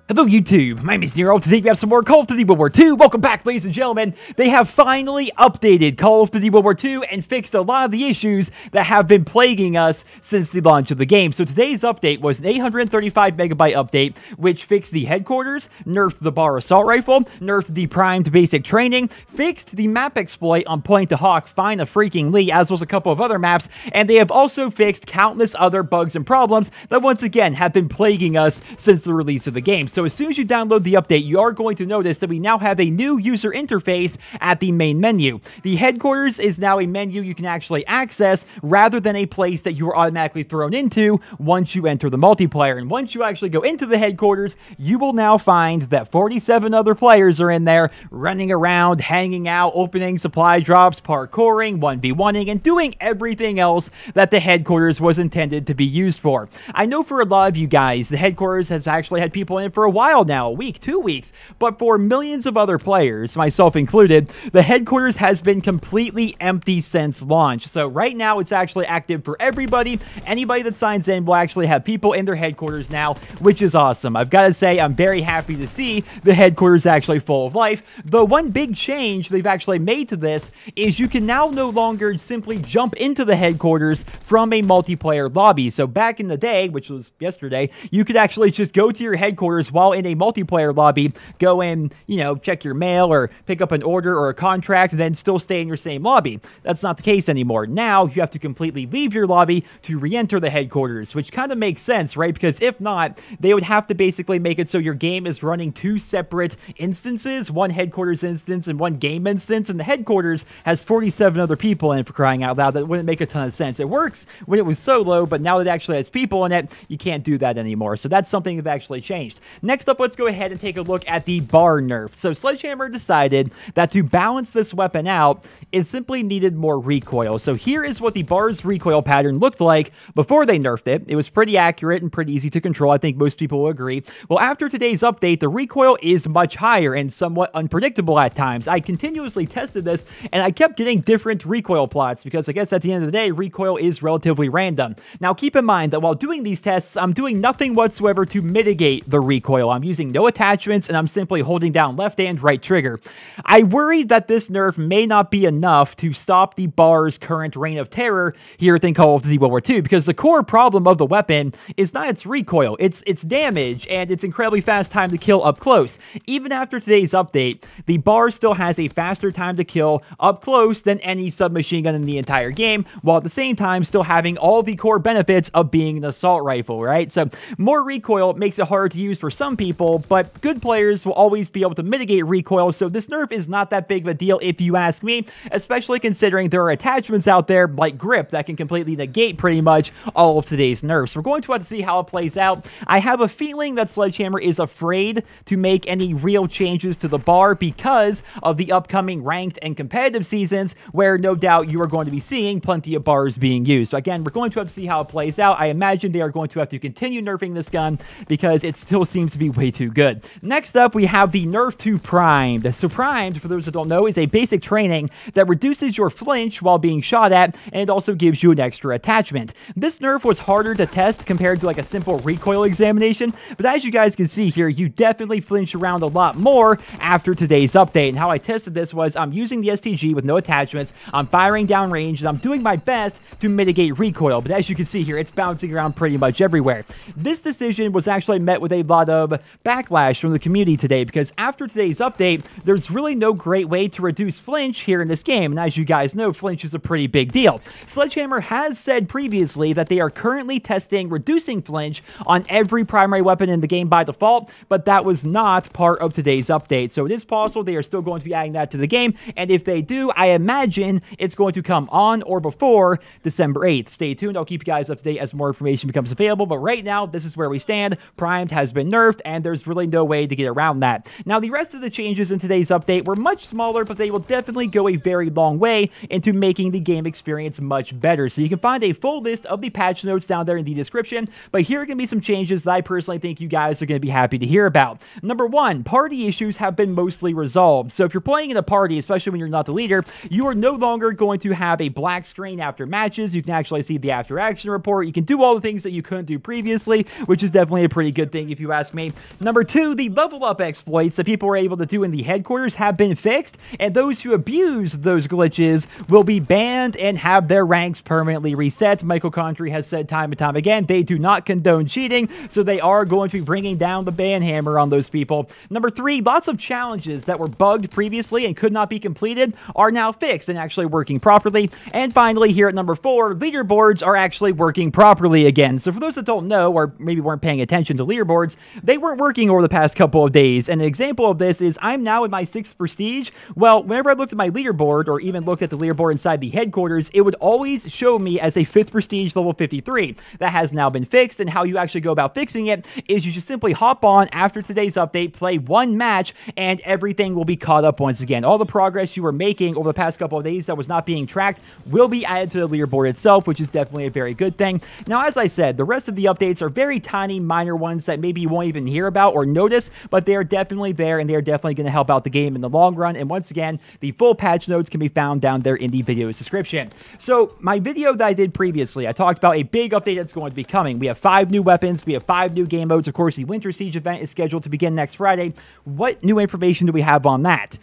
Hello YouTube, my name is Nero. Today we have some more Call of Duty World War II. Welcome back, ladies and gentlemen. They have finally updated Call of Duty World War II and fixed a lot of the issues that have been plaguing us since the launch of the game. So today's update was an 835 megabyte update, which fixed the headquarters, nerfed the bar assault rifle, nerfed the primed basic training, fixed the map exploit on Point to Hawk, Find a Freaking Lee, as well as a couple of other maps, and they have also fixed countless other bugs and problems that once again have been plaguing us since the release of the game. So as soon as you download the update, you are going to notice that we now have a new user interface at the main menu. The headquarters is now a menu you can actually access rather than a place that you are automatically thrown into once you enter the multiplayer. And once you actually go into the headquarters, you will now find that 47 other players are in there running around, hanging out, opening supply drops, parkouring, 1v1ing, and doing everything else that the headquarters was intended to be used for. I know for a lot of you guys, the headquarters has actually had people in it for a while now, a week, 2 weeks, but for millions of other players, myself included, the headquarters has been completely empty since launch. So right now it's actually active for everybody. Anybody that signs in will actually have people in their headquarters now, which is awesome. I've got to say, I'm very happy to see the headquarters actually full of life. The one big change they've actually made to this is you can now no longer simply jump into the headquarters from a multiplayer lobby. So back in the day, which was yesterday, you could actually just go to your headquarters while in a multiplayer lobby, go in, you know, check your mail or pick up an order or a contract, and then still stay in your same lobby. That's not the case anymore. Now you have to completely leave your lobby to re-enter the headquarters, which kind of makes sense, right? Because if not, they would have to basically make it so your game is running two separate instances, one headquarters instance and one game instance, and the headquarters has 47 other people in it, for crying out loud. That wouldn't make a ton of sense. It works when it was solo, but now that it actually has people in it, you can't do that anymore. So that's something that actually changed. Next up, let's go ahead and take a look at the bar nerf. So Sledgehammer decided that to balance this weapon out, it simply needed more recoil. So here is what the bar's recoil pattern looked like before they nerfed it. It was pretty accurate and pretty easy to control. I think most people will agree. Well, after today's update, the recoil is much higher and somewhat unpredictable at times. I continuously tested this and I kept getting different recoil plots because I guess at the end of the day, recoil is relatively random. Now keep in mind that while doing these tests, I'm doing nothing whatsoever to mitigate the recoil. I'm using no attachments and I'm simply holding down left and right trigger. I worry that this nerf may not be enough to stop the bar's current reign of terror here in Call of Duty World War II, because the core problem of the weapon is not its recoil, it's damage and its incredibly fast time to kill up close. Even after today's update, the bar still has a faster time to kill up close than any submachine gun in the entire game, while at the same time still having all the core benefits of being an assault rifle, right? So more recoil makes it harder to use for some people, but good players will always be able to mitigate recoil, so this nerf is not that big of a deal if you ask me, especially considering there are attachments out there like grip that can completely negate pretty much all of today's nerfs. We're going to have to see how it plays out. I have a feeling that Sledgehammer is afraid to make any real changes to the bar because of the upcoming ranked and competitive seasons, where no doubt you are going to be seeing plenty of bars being used. So again, we're going to have to see how it plays out. I imagine they are going to have to continue nerfing this gun because it still seems to be way too good. Next up, we have the nerf to primed. So primed, for those that don't know, is a basic training that reduces your flinch while being shot at, and it also gives you an extra attachment. This nerf was harder to test compared to like a simple recoil examination, but as you guys can see here, you definitely flinch around a lot more after today's update. And how I tested this was I'm using the STG with no attachments, I'm firing downrange, and I'm doing my best to mitigate recoil, but as you can see here, it's bouncing around pretty much everywhere. This decision was actually met with a lot of backlash from the community today, because after today's update, there's really no great way to reduce flinch here in this game, and as you guys know, flinch is a pretty big deal. Sledgehammer has said previously that they are currently testing reducing flinch on every primary weapon in the game by default, but that was not part of today's update, so it is possible they are still going to be adding that to the game, and if they do, I imagine it's going to come on or before December 8th. Stay tuned, I'll keep you guys up to date as more information becomes available, but right now, this is where we stand. Primed has been nerfed, and there's really no way to get around that. Now, the rest of the changes in today's update were much smaller, but they will definitely go a very long way into making the game experience much better. So you can find a full list of the patch notes down there in the description, but here are going to be some changes that I personally think you guys are going to be happy to hear about. Number one, party issues have been mostly resolved. So if you're playing in a party, especially when you're not the leader, you are no longer going to have a black screen after matches. You can actually see the after action report. You can do all the things that you couldn't do previously, which is definitely a pretty good thing if you ask me. Number two, the level up exploits that people were able to do in the headquarters have been fixed, and those who abuse those glitches will be banned and have their ranks permanently reset. Michael Condrey has said time and time again, they do not condone cheating, so they are going to be bringing down the ban hammer on those people. Number three, lots of challenges that were bugged previously and could not be completed are now fixed and actually working properly. And finally, here at number four, leaderboards are actually working properly again. So for those that don't know, or maybe weren't paying attention to leaderboards, they weren't working over the past couple of days. And an example of this is I'm now in my 6th prestige. Well, whenever I looked at my leaderboard, or even looked at the leaderboard inside the headquarters, it would always show me as a 5th prestige level 53. That has now been fixed, and how you actually go about fixing it is you just simply hop on after today's update, play one match, and everything will be caught up once again. All the progress you were making over the past couple of days that was not being tracked will be added to the leaderboard itself, which is definitely a very good thing. Now, as I said, the rest of the updates are very tiny, minor ones that maybe you won't even hear about or notice, but they are definitely there, and they are definitely going to help out the game in the long run. And once again, the full patch notes can be found down there in the video description. So my video that I did previously, I talked about a big update that's going to be coming. We have 5 new weapons. We have 5 new game modes. Of course, the Winter Siege event is scheduled to begin next Friday. What new information do we have on that?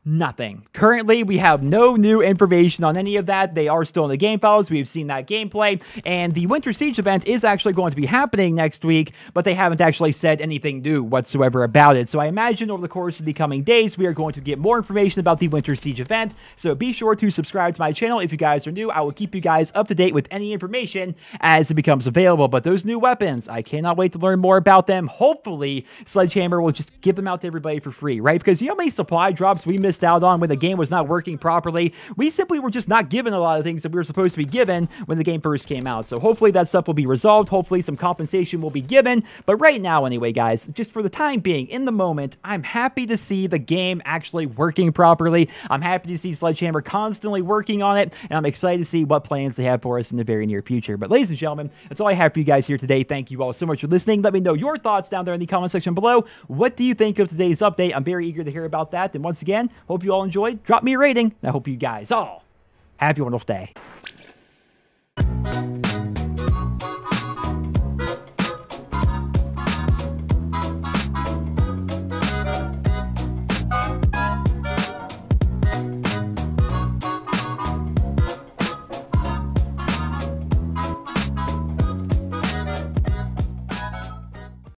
Nothing. Currently, we have no new information on any of that. They are still in the game files. We've seen that gameplay, and the Winter Siege event is actually going to be happening next week, but they haven't actually said anything new whatsoever about it. So I imagine over the course of the coming days, we are going to get more information about the Winter Siege event. So be sure to subscribe to my channel if you guys are new. I will keep you guys up to date with any information as it becomes available. But those new weapons, I cannot wait to learn more about them. Hopefully, Sledgehammer will just give them out to everybody for free, right? Because you know how many supply drops we missed out on when the game was not working properly? We simply were just not given a lot of things that we were supposed to be given when the game first came out. So hopefully that stuff will be resolved. Hopefully some compensation will be given. But right now, anyway, guys, just for the time being, in the moment, I'm happy to see the game actually working properly. I'm happy to see Sledgehammer constantly working on it, and I'm excited to see what plans they have for us in the very near future. But ladies and gentlemen, that's all I have for you guys here today. Thank you all so much for listening. Let me know your thoughts down there in the comment section below. What do you think of today's update? I'm very eager to hear about that. And once again, hope you all enjoyed. Drop me a rating. I hope you guys all have a wonderful day.